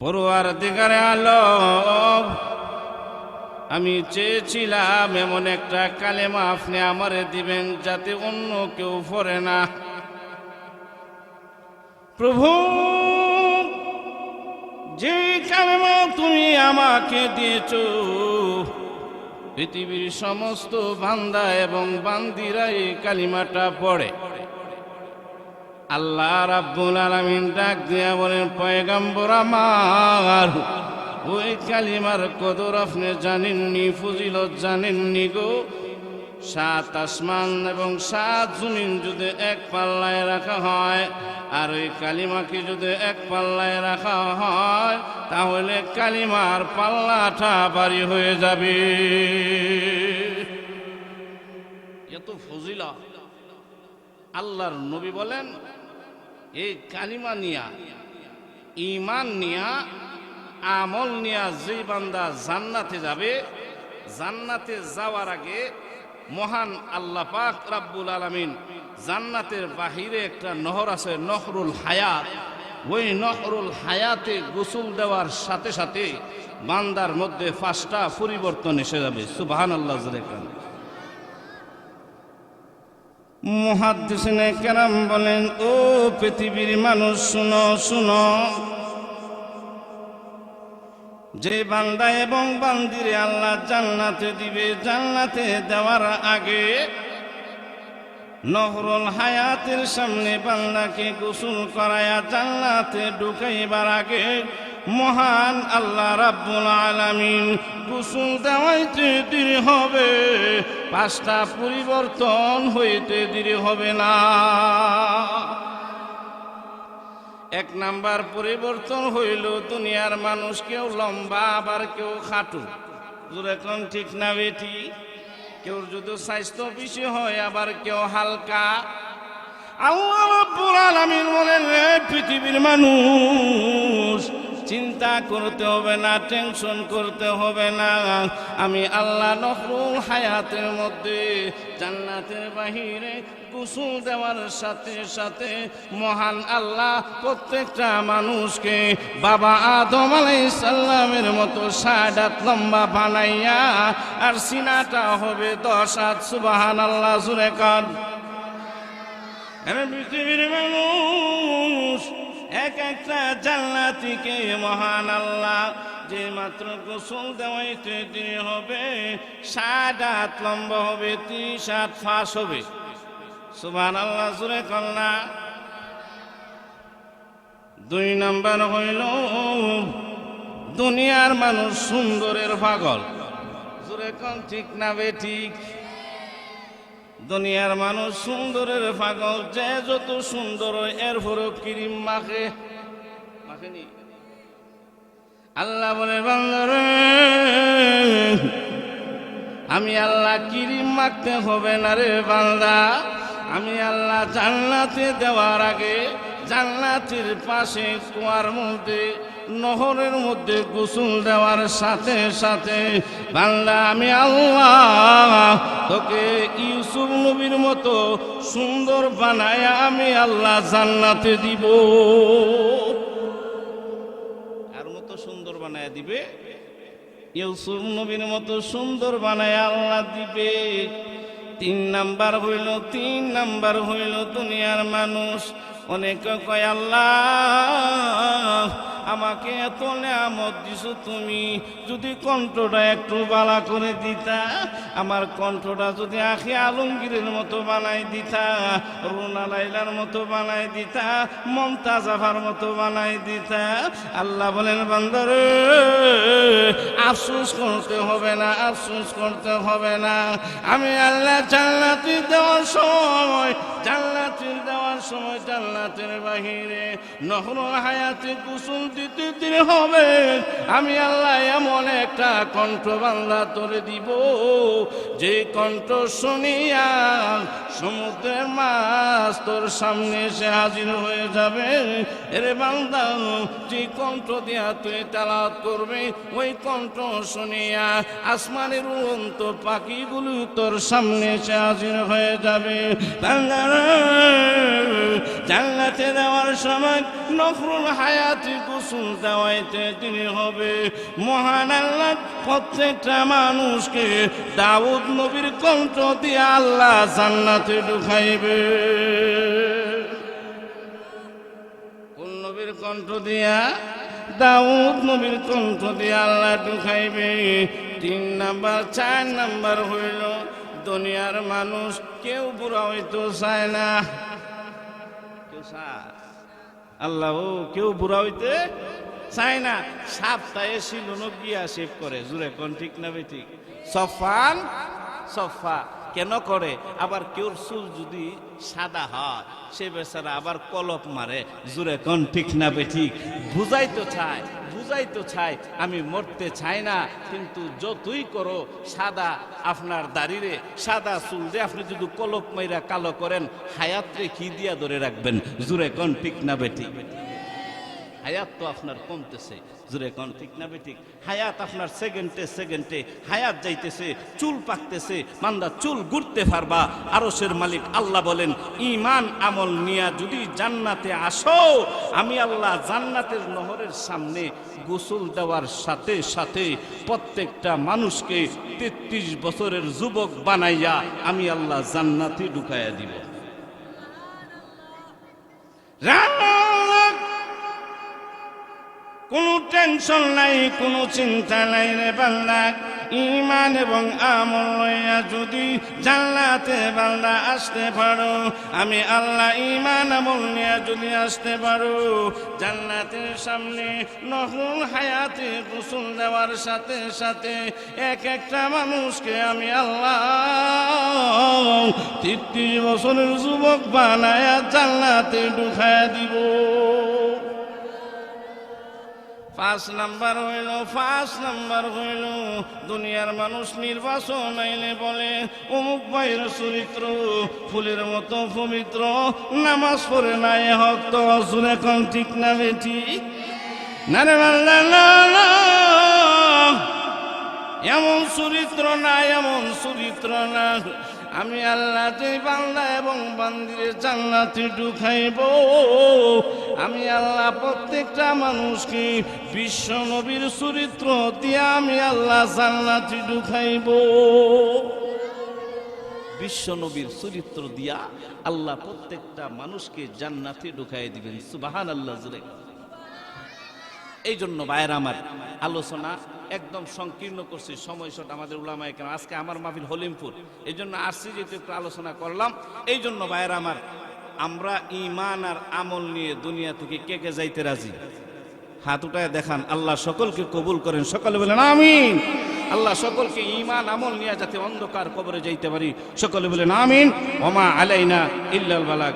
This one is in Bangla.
পরওয়ারদিগারে আলম, আমি চেয়েছিলাম এমন একটা কালেমা আপনি আমারে দিবেন যাতে অন্য কেউ পড়ে না। প্রভু, যে কালেমা তুমি আমাকে দিয়েছ, পৃথিবীর সমস্ত বান্দা এবং বান্দিরা এই কালিমাটা পড়ে। আল্লাহ রাব্বুল আলামিন ডাক দিয়া বলেন, পয়গম্বর আমার, ওই কালিমার কদর আপনি জানেননি, ফজিলত জানেননি গো। 7 আসমান এবং 7 জমিন যদি এক পাল্লায় রাখা হয়, আর ওই কালিমাকে যদি এক পাল্লায় রাখা হয়, তাহলে কালিমার পাল্লাটা ভারী হয়ে যাবে। এত ফজিলত। আল্লাহর নবী বলেন, এই কালিমা নিয়া, ঈমান নিয়া, আমল নিয়া যে বান্দা জান্নাতে যাবে, জান্নাতে যাওয়ার আগে মহান আল্লাহ পাক রব্বুল আলামিন জান্নাতের বাহিরে একটা নহর আছে, নহরুল হায়াত। ওই নহরুল হায়াতে গোসল দেওয়ার সাথে সাথে বান্দার মধ্যে 5টা পরিবর্তন এসে যাবে। সুবহানাল্লাহ। মুহাদ্দিসিনে কেরাম বলেন, ও পৃথিবীর মানুষ শুনো শুনো, যে বান্দা এবং বান্দিরে আল্লাহ জান্নাতে দিবে, জান্নাতে দেওয়ার আগে নহরুল হায়াতের সামনে বান্দাকে গোসল করায়া জান্নাতে ঢুকাইবার আগে মহান আল্লাহ রাব্বুল আলামিন গোসল দেওয়াইতে দেরি হবে, 5টা পরিবর্তন হইতে দেরি হবে না। 1 নাম্বার পরিবর্তন হইল, দুনিয়ার মানুষ কেউ লম্বা আবার কেউ খাটু। যেরকম ঠিক না বেটি? কেউ যদি স্বাস্থ্য বেশি হয়, আবার কেউ হালকা। আল্লাহ রাব্বুল আলামিন বলেন, রে পৃথিবীর মানুষ, চিন্তা করতে হবে না, টেনশন করতে হবে না। আমি আল্লাহ নহরুল হায়াতের মধ্যে জান্নাতের বাহিরে গোসল দেওয়ার সাথে সাথে মহান আল্লাহ প্রত্যেকটা মানুষকে বাবা আদম আলাইহিস সালামের মতো 7 হাত লম্বা বানাইয়া, আর সিনাটা হবে 10 হাত। সুবহানাল্লাহ। জোরে কান। পৃথিবীর মানুষ এক একটা জান্নাতীকে মহান আল্লাহ যে মাত্র গোসল দেওয়াইতে দেরি হবে, 7 হাত লম্বা হবে, 30 হাত ফাঁস হবে। সুবহানাল্লাহ। জোরে কন্যা। 2 নাম্বার হইল, দুনিয়ার মানুষ সুন্দরের পাগল। জোরে কন ঠিক না বেঠিক? দুনিয়ার মানুষ সুন্দরের পাগল, যে যত সুন্দর এরপরও ক্রিম মাখেনি। আল্লাহ বলে, বান্দারে, আমি আল্লাহ ক্রিম মাখতে হবে না রে বান্দা। আমি আল্লাহ জান্নাতে দেওয়ার আগে জান্নাতের পাশে কুয়ার মধ্যে, নহরের মধ্যে গোসল দেওয়ার সাথে সাথে বান্দা, আমি আল্লাহ তোকে ইউসুফ নবীর মতো সুন্দর বানায় আমি আল্লাহ জান্নাতে দিব। আর মতো সুন্দর বানায় দিবে, ইউসুফ নবীর মতো সুন্দর বানায় আল্লাহ দিবে। 3 নাম্বার হইল দুনিয়ার মানুষ অনেকে কয়, আল্লাহ আমাকে এত নেয়ামত দিছো তুমি, যদি কণ্ঠটা একটু বালা করে দিতা, আমার কণ্ঠটা যদি আখি আলমগীরের মতো বানাই দিতা, রুনা লাইলার মতো বানাই দিতা, মমতাজ আফার মতো বানাই দিতা। আল্লাহ বলেন, বান্দারে, আফসোস করতে হবে না, আফসোস করতে হবে না। আমি আল্লাহ জান্নাতে দেওয়ার সময় জান্নাতের বাহিরে নহরুল হায়াতে গোসল দিতে দিতে হবে। আমি আল্লাহ এমন একটা কণ্ঠ বান্দা তোরে দিব, যে কণ্ঠ শুনিয়া সমুদ্রের মাছ তোর সামনে এসে হাজির হয়ে যাবে। এরে বান্দা যে কণ্ঠ দিয়া তুই তেলাওয়াত করবে ওই কণ্ঠ শুনিয়া আসমানের উড়ন্ত পাখিগুলো তোর সামনে এসে হাজির হয়ে যাবে। বান্দারা জান্নাতে দেওয়ার সময় নফরুল হায়াতি গোসল দেওয়াইতে তিনি হবে। মহান আল্লাহ প্রত্যেকটা মানুষকে দাউদ নবীর কণ্ঠ দিয়ে আল্লাহ জান্নাতে ঢুকাইবে। কোন নবীর কণ্ঠ দিয়া? দাউদ নবীর কণ্ঠ দিয়ে আল্লাহ ঢুকাইবে। 3 নাম্বার 4 নাম্বার হইল দুনিয়ার মানুষ কেউ বুড়া হইতে চায় না। কেউ চায়? আল্লাহ কেউ বুড়া হইতে চায় না। সাপ্তাহে শিলুন গিয়া শেভ করে, জুড়ে কোন ঠিক না বেঠিক? সফান সফা কেন করে? আবার কেউর চুল যদি সাদা হয় সে বেচারা আবার কলপ মারে, জুড়ে কোন ঠিক না বেঠিক? বুঝাইতে চায় আমি মরতে চাই না, কিন্তু যতই করো সাদা আপনার দাড়িরে সাদা চুল দিয়ে আপনি যদি কলপ মাইরা কালো করেন, হায়াতরে কি দিয়া ধরে রাখবেন? জুড়ে কোন ঠিক না বেঠিক? হায়াত তো আপনার কমতেছে, জুড়ে কোন ঠিক না বেঠিক? হায়াত আপনার সেকেন্ডে হায়াত যাইতেছে, চুল পাকতেছে, মান্দা চুল ঘুরতে পারবা। আরশের মালিক আল্লাহ বলেন, ঈমান আমল নিয়া যদি জান্নাতে আসো, আমি আল্লাহ জান্নাতের নহরের সামনে গোসল দেওয়ার সাথে সাথে প্রত্যেকটা মানুষকে 33 বছরের যুবক বানাইয়া আমি আল্লাহ জান্নাতে ঢুকাইয়া দিব। কোনো টেনশন নাই, কোনো চিন্তা নাই রে বান্দা। ঈমান এবং আমল লইয়া যদি জান্নাতে বান্দা আসতে পারো, আমি আল্লাহ ঈমান আমল নিয়ে যদি আসতে পারো, জান্নাতের সামনে নহরুল হায়াতে গোসল দেওয়ার সাথে সাথে এক একটা মানুষকে আমি আল্লাহ 33 বছরের যুবক বানায়া জান্নাতে ঢুকায়া দিব। 5 নাম্বার হইল দুনিয়ার মানুষ নির্বাচন আইলে বলে অমুক ভাইয়ের চরিত্র ফুলের মতো পবিত্র, নামাজ পড়ে নাই হক তো অসুর। এখন ঠিক না বেঠিক? না রে বান্দা, না, এমন চরিত্র না, এমন চরিত্র না। আমি আল্লাহ যে বান্দা এবং বান্দিরে জান্নাতে ঢুকাইব, আমি আল্লাহ প্রত্যেকটা মানুষকে বিশ্ব নবীর চরিত্র দিয়ে আমি আল্লাহ জান্নাতে ঢুকাইব। বিশ্ব নবীর চরিত্র দিয়া আল্লাহ প্রত্যেকটা মানুষকে জান্নাতে ঢুকাই দিবেন। সুবহানাল্লাহ জুড়ে। এই জন্য ভাইয়েরা আমার, আলোচনা একদম সংকীর্ণ করছি, সময় শর্ট। আমাদের উলামায়ে কেরাম, আজকে আমার মাহফিল হলিমপুর, এই জন্য আসছি যেহেতু একটু আলোচনা করলাম। এই জন্য ভাইয়েরা আমার, আমরা ঈমান আর আমল নিয়ে দুনিয়া থেকে কে কে যাইতে রাজি? হাত উঠায় দেখান। আল্লাহ সকলকে কবুল করেন, সকলে বলেন আমিন। আল্লাহ সকলকে ঈমান আমল নিয়ে যাতে অন্ধকার কবরে যাইতে পারি, সকলে বলেন আমিন। ওমা আলাইনা ইল্লাল বালাগ।